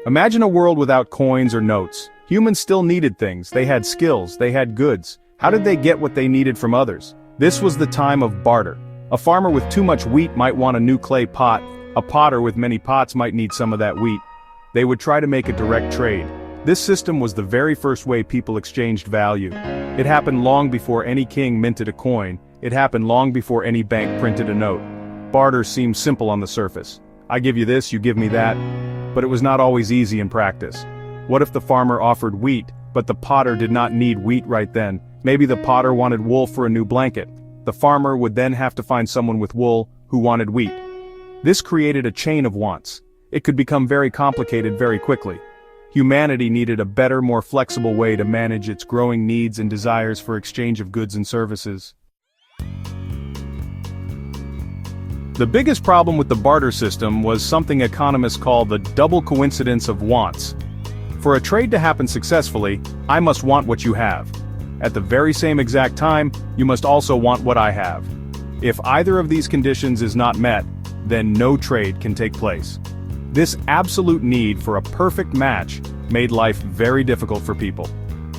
Imagine a world without coins or notes. Humans still needed things, they had skills, they had goods. How did they get what they needed from others? This was the time of barter. A farmer with too much wheat might want a new clay pot. A potter with many pots might need some of that wheat. They would try to make a direct trade. This system was the very first way people exchanged value. It happened long before any king minted a coin. It happened long before any bank printed a note. Barter seemed simple on the surface. I give you this, you give me that. But it was not always easy in practice. What if the farmer offered wheat, but the potter did not need wheat right then? Maybe the potter wanted wool for a new blanket. The farmer would then have to find someone with wool who wanted wheat. This created a chain of wants. It could become very complicated very quickly. Humanity needed a better, more flexible way to manage its growing needs and desires for exchange of goods and services. The biggest problem with the barter system was something economists call the double coincidence of wants. For a trade to happen successfully, I must want what you have. At the very same exact time, you must also want what I have. If either of these conditions is not met, then no trade can take place. This absolute need for a perfect match made life very difficult for people.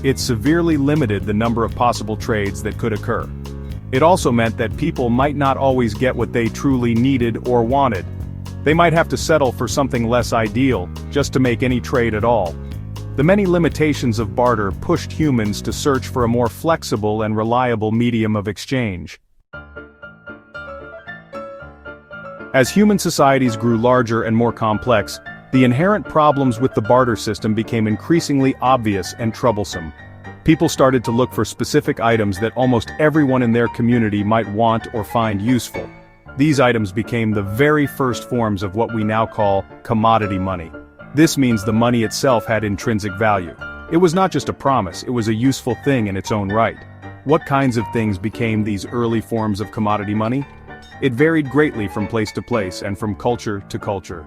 It severely limited the number of possible trades that could occur. It also meant that people might not always get what they truly needed or wanted. They might have to settle for something less ideal, just to make any trade at all. The many limitations of barter pushed humans to search for a more flexible and reliable medium of exchange. As human societies grew larger and more complex, the inherent problems with the barter system became increasingly obvious and troublesome. People started to look for specific items that almost everyone in their community might want or find useful. These items became the very first forms of what we now call commodity money. This means the money itself had intrinsic value. It was not just a promise, it was a useful thing in its own right. What kinds of things became these early forms of commodity money? It varied greatly from place to place and from culture to culture.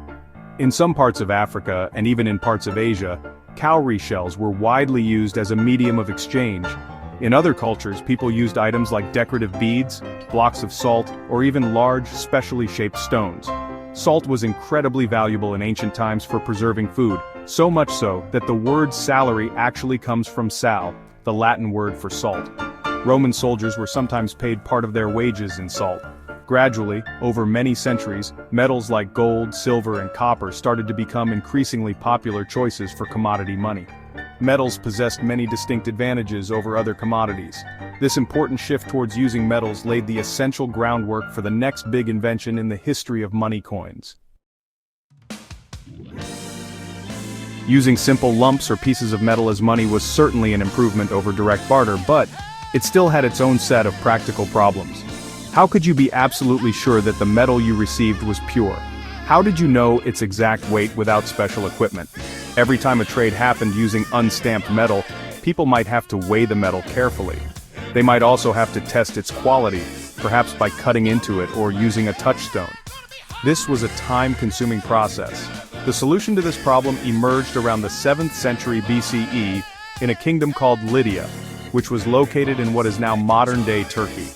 In some parts of Africa, and even in parts of Asia, cowrie shells were widely used as a medium of exchange. In other cultures, people used items like decorative beads, blocks of salt, or even large, specially shaped stones. Salt was incredibly valuable in ancient times for preserving food, so much so that the word salary actually comes from sal, the Latin word for salt. Roman soldiers were sometimes paid part of their wages in salt. Gradually, over many centuries, metals like gold, silver, and copper started to become increasingly popular choices for commodity money. Metals possessed many distinct advantages over other commodities. This important shift towards using metals laid the essential groundwork for the next big invention in the history of money coins. Using simple lumps or pieces of metal as money was certainly an improvement over direct barter, but it still had its own set of practical problems. How could you be absolutely sure that the metal you received was pure? How did you know its exact weight without special equipment? Every time a trade happened using unstamped metal, people might have to weigh the metal carefully. They might also have to test its quality, perhaps by cutting into it or using a touchstone. This was a time-consuming process. The solution to this problem emerged around the 7th century BCE in a kingdom called Lydia, which was located in what is now modern-day Turkey.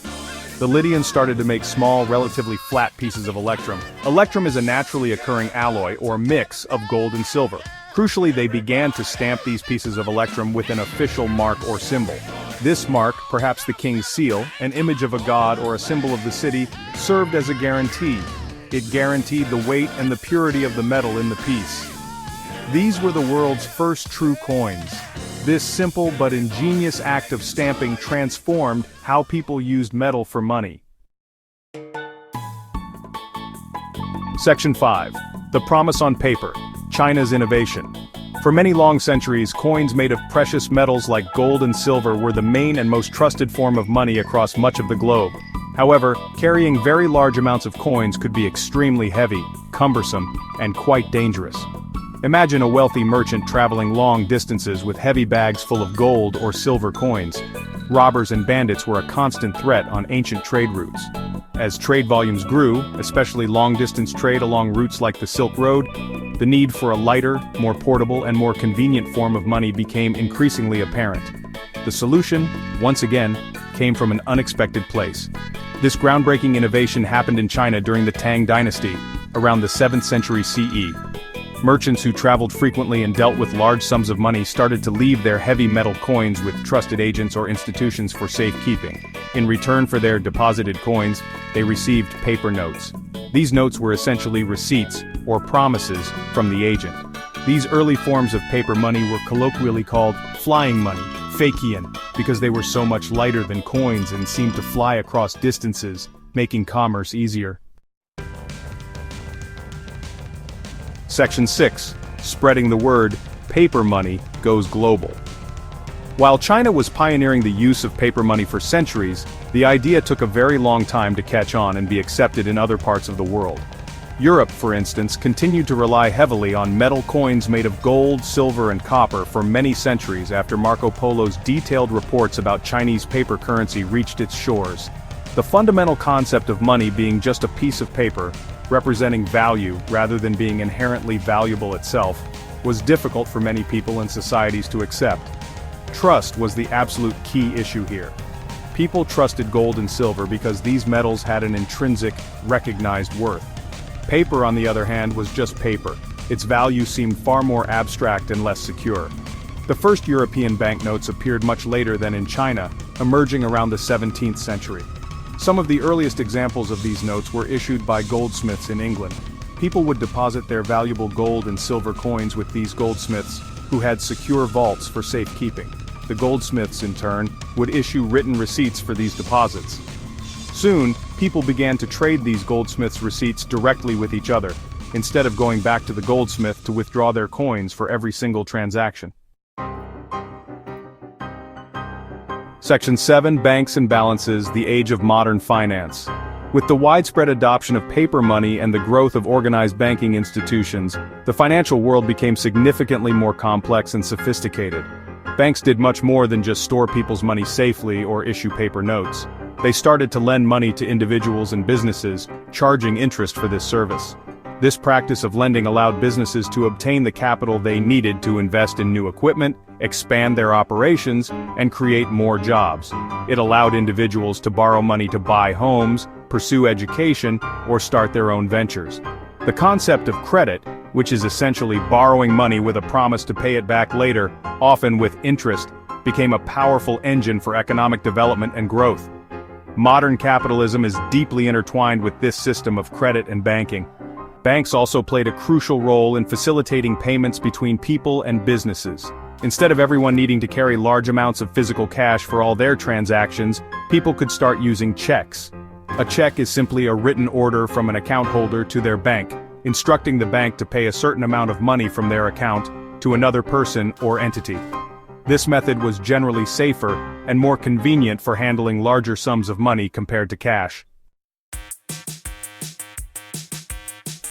The Lydians started to make small, relatively flat pieces of electrum. Electrum is a naturally occurring alloy or mix of gold and silver. Crucially, they began to stamp these pieces of electrum with an official mark or symbol. This mark, perhaps the king's seal, an image of a god or a symbol of the city, served as a guarantee. It guaranteed the weight and the purity of the metal in the piece. These were the world's first true coins. This simple but ingenious act of stamping transformed how people used metal for money. Section 5. The Promise on Paper, China's Innovation. For many long centuries, coins made of precious metals like gold and silver were the main and most trusted form of money across much of the globe. However, carrying very large amounts of coins could be extremely heavy, cumbersome, and quite dangerous. Imagine a wealthy merchant traveling long distances with heavy bags full of gold or silver coins. Robbers and bandits were a constant threat on ancient trade routes. As trade volumes grew, especially long-distance trade along routes like the Silk Road, the need for a lighter, more portable, and more convenient form of money became increasingly apparent. The solution, once again, came from an unexpected place. This groundbreaking innovation happened in China during the Tang Dynasty, around the 7th century CE. Merchants who traveled frequently and dealt with large sums of money started to leave their heavy metal coins with trusted agents or institutions for safekeeping. In return for their deposited coins, they received paper notes. These notes were essentially receipts, or promises, from the agent. These early forms of paper money were colloquially called flying money, fakian, because they were so much lighter than coins and seemed to fly across distances, making commerce easier. Section 6. Spreading the word, paper money goes global. While China was pioneering the use of paper money for centuries, the idea took a very long time to catch on and be accepted in other parts of the world. Europe, for instance, continued to rely heavily on metal coins made of gold, silver, and copper for many centuries after Marco Polo's detailed reports about Chinese paper currency reached its shores. The fundamental concept of money being just a piece of paper, representing value rather than being inherently valuable itself, was difficult for many people and societies to accept. Trust was the absolute key issue here. People trusted gold and silver because these metals had an intrinsic, recognized worth. Paper, on the other hand, was just paper. Its value seemed far more abstract and less secure. The first European banknotes appeared much later than in China, emerging around the 17th century. Some of the earliest examples of these notes were issued by goldsmiths in England. People would deposit their valuable gold and silver coins with these goldsmiths, who had secure vaults for safekeeping. The goldsmiths, in turn, would issue written receipts for these deposits. Soon, people began to trade these goldsmiths' receipts directly with each other, instead of going back to the goldsmith to withdraw their coins for every single transaction. Section 7. Banks and Balances, the Age of Modern Finance. With the widespread adoption of paper money and the growth of organized banking institutions, the financial world became significantly more complex and sophisticated. Banks did much more than just store people's money safely or issue paper notes. They started to lend money to individuals and businesses, charging interest for this service. This practice of lending allowed businesses to obtain the capital they needed to invest in new equipment, expand their operations, and create more jobs. It allowed individuals to borrow money to buy homes, pursue education, or start their own ventures. The concept of credit, which is essentially borrowing money with a promise to pay it back later, often with interest, became a powerful engine for economic development and growth. Modern capitalism is deeply intertwined with this system of credit and banking. Banks also played a crucial role in facilitating payments between people and businesses. Instead of everyone needing to carry large amounts of physical cash for all their transactions, people could start using checks. A check is simply a written order from an account holder to their bank, instructing the bank to pay a certain amount of money from their account to another person or entity. This method was generally safer and more convenient for handling larger sums of money compared to cash.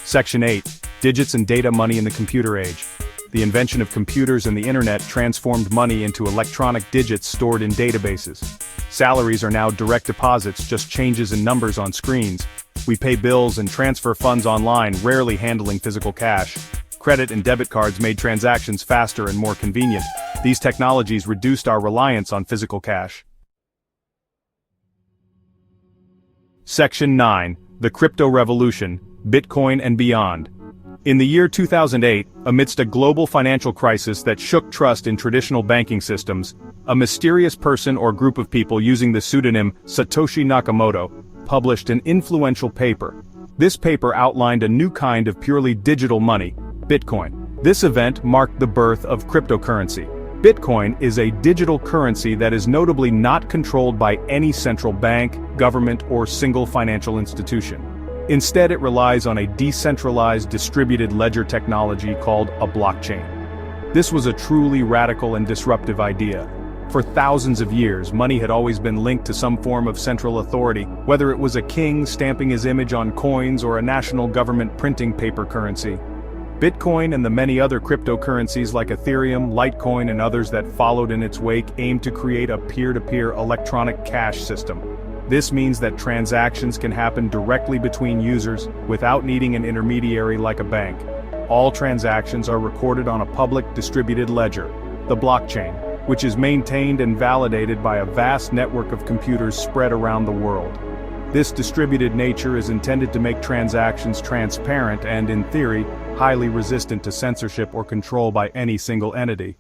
Section 8. Digits and Data Money in the Computer Age. The invention of computers and the internet transformed money into electronic digits stored in databases. Salaries are now direct deposits, just changes in numbers on screens. We pay bills and transfer funds online, rarely handling physical cash. Credit and debit cards made transactions faster and more convenient. These technologies reduced our reliance on physical cash. Section 9. The Crypto Revolution, Bitcoin and Beyond. In the year 2008, amidst a global financial crisis that shook trust in traditional banking systems, a mysterious person or group of people using the pseudonym Satoshi Nakamoto published an influential paper. This paper outlined a new kind of purely digital money, Bitcoin. This event marked the birth of cryptocurrency. Bitcoin is a digital currency that is notably not controlled by any central bank, government, or single financial institution. Instead, it relies on a decentralized distributed ledger technology called a blockchain. This was a truly radical and disruptive idea. For thousands of years, money had always been linked to some form of central authority, whether it was a king stamping his image on coins or a national government printing paper currency. Bitcoin and the many other cryptocurrencies like Ethereum, Litecoin, and others that followed in its wake aimed to create a peer-to-peer electronic cash system. This means that transactions can happen directly between users without needing an intermediary like a bank. All transactions are recorded on a public distributed ledger, the blockchain, which is maintained and validated by a vast network of computers spread around the world. This distributed nature is intended to make transactions transparent and, in theory, highly resistant to censorship or control by any single entity.